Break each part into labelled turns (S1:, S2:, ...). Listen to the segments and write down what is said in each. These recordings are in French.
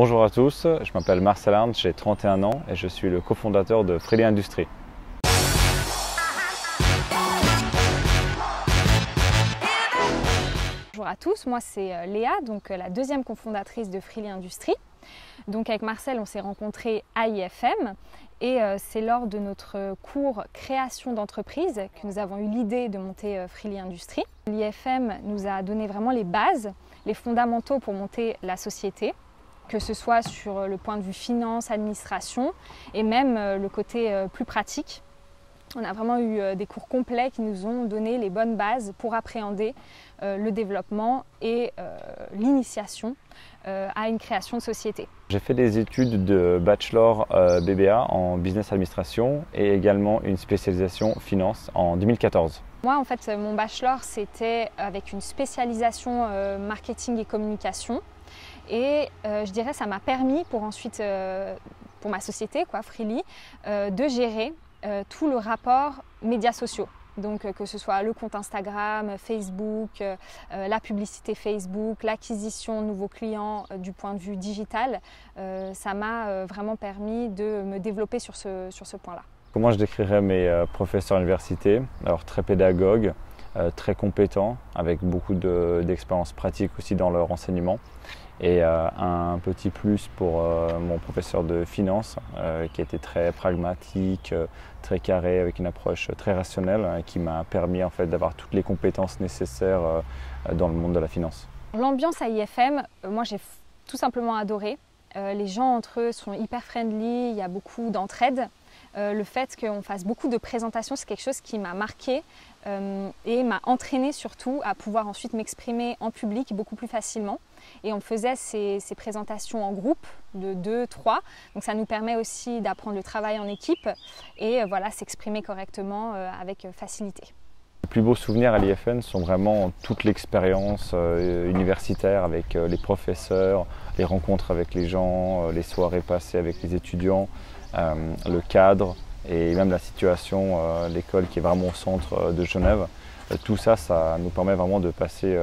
S1: Bonjour à tous, je m'appelle Marcel Arndt, j'ai 31 ans et je suis le cofondateur de Freely Industries.
S2: Bonjour à tous, moi c'est Léa, donc la deuxième cofondatrice de Freely Industries. Donc avec Marcel, on s'est rencontrés à IFM et c'est lors de notre cours création d'entreprise que nous avons eu l'idée de monter Freely Industries. L'IFM nous a donné vraiment les bases, les fondamentaux pour monter la société, que ce soit sur le point de vue finance, administration et même le côté plus pratique. On a vraiment eu des cours complets qui nous ont donné les bonnes bases pour appréhender le développement et l'initiation à une création de société.
S1: J'ai fait des études de bachelor BBA en business administration et également une spécialisation finance en 2014.
S2: Moi, en fait, mon bachelor, c'était avec une spécialisation marketing et communication. Et je dirais que ça m'a permis pour ensuite, pour ma société, Freely, de gérer tout le rapport médias sociaux. Donc que ce soit le compte Instagram, Facebook, la publicité Facebook, l'acquisition de nouveaux clients du point de vue digital, ça m'a vraiment permis de me développer sur ce point-là.
S1: Comment je décrirais mes professeurs à l'université? Alors très pédagogues, très compétents, avec beaucoup d'expérience pratique aussi dans leur enseignement. Et un petit plus pour mon professeur de finance qui était très pragmatique, très carré, avec une approche très rationnelle qui m'a permis en fait d'avoir toutes les compétences nécessaires dans le monde de la finance.
S2: L'ambiance à IFM, moi j'ai tout simplement adoré. Les gens entre eux sont hyper friendly, il y a beaucoup d'entraide. Le fait qu'on fasse beaucoup de présentations, c'est quelque chose qui m'a marqué et m'a entraîné surtout à pouvoir ensuite m'exprimer en public beaucoup plus facilement. Et on faisait ces présentations en groupe de 2, 3. Donc ça nous permet aussi d'apprendre le travail en équipe et s'exprimer correctement avec facilité.
S1: Les plus beaux souvenirs à l'IFM sont vraiment toute l'expérience universitaire avec les professeurs, les rencontres avec les gens, les soirées passées avec les étudiants, le cadre et même la situation, l'école qui est vraiment au centre de Genève. Tout ça, ça nous permet vraiment de passer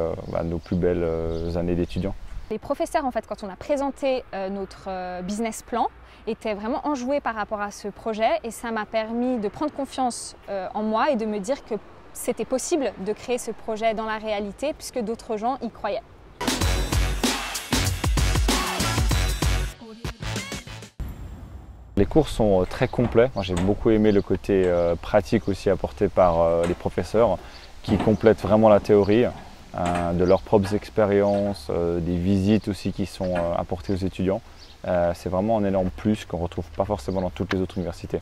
S1: nos plus belles années d'étudiants.
S2: Les professeurs, en fait, quand on a présenté notre business plan, étaient vraiment enjoués par rapport à ce projet et ça m'a permis de prendre confiance en moi et de me dire que c'était possible de créer ce projet dans la réalité puisque d'autres gens y croyaient.
S1: Les cours sont très complets. J'ai beaucoup aimé le côté pratique aussi apporté par les professeurs qui complètent vraiment la théorie, de leurs propres expériences, des visites aussi qui sont apportées aux étudiants. C'est vraiment un énorme plus qu'on ne retrouve pas forcément dans toutes les autres universités.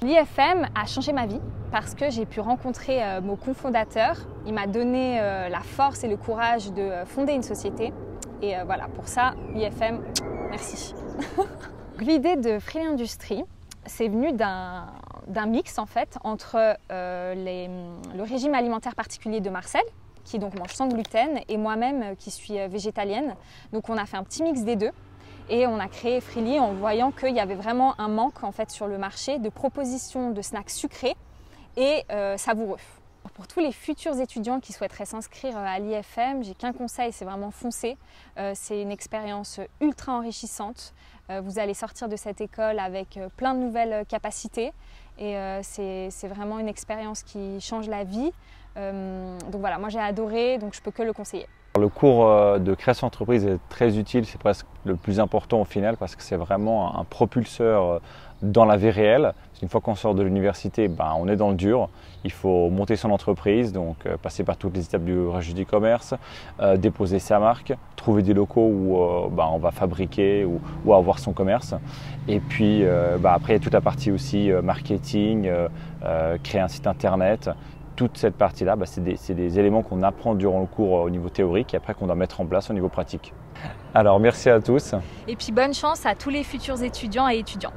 S2: L'IFM a changé ma vie parce que j'ai pu rencontrer mon cofondateur. Il m'a donné la force et le courage de fonder une société. Et voilà, pour ça, l'IFM, merci. L'idée de Freely Industries, c'est venu d'un mix en fait entre le régime alimentaire particulier de Marcel, qui donc mange sans gluten, et moi-même qui suis végétalienne. Donc on a fait un petit mix des deux et on a créé Freely en voyant qu'il y avait vraiment un manque en fait sur le marché de propositions de snacks sucrés et savoureux. Pour tous les futurs étudiants qui souhaiteraient s'inscrire à l'IFM, j'ai qu'un conseil, c'est vraiment foncer. C'est une expérience ultra enrichissante. Vous allez sortir de cette école avec plein de nouvelles capacités et c'est vraiment une expérience qui change la vie. Donc voilà, moi j'ai adoré, donc je peux que le conseiller.
S1: Le cours de création d'entreprise est très utile, c'est presque le plus important au final parce que c'est vraiment un propulseur dans la vie réelle. Une fois qu'on sort de l'université, on est dans le dur. Il faut monter son entreprise, donc passer par toutes les étapes du registre du commerce, déposer sa marque, trouver des locaux où on va fabriquer ou avoir son commerce. Et puis après, il y a toute la partie aussi marketing, créer un site internet. Toute cette partie-là, c'est des éléments qu'on apprend durant le cours au niveau théorique et après qu'on doit mettre en place au niveau pratique. Alors merci à tous.
S2: Et puis bonne chance à tous les futurs étudiants et étudiantes.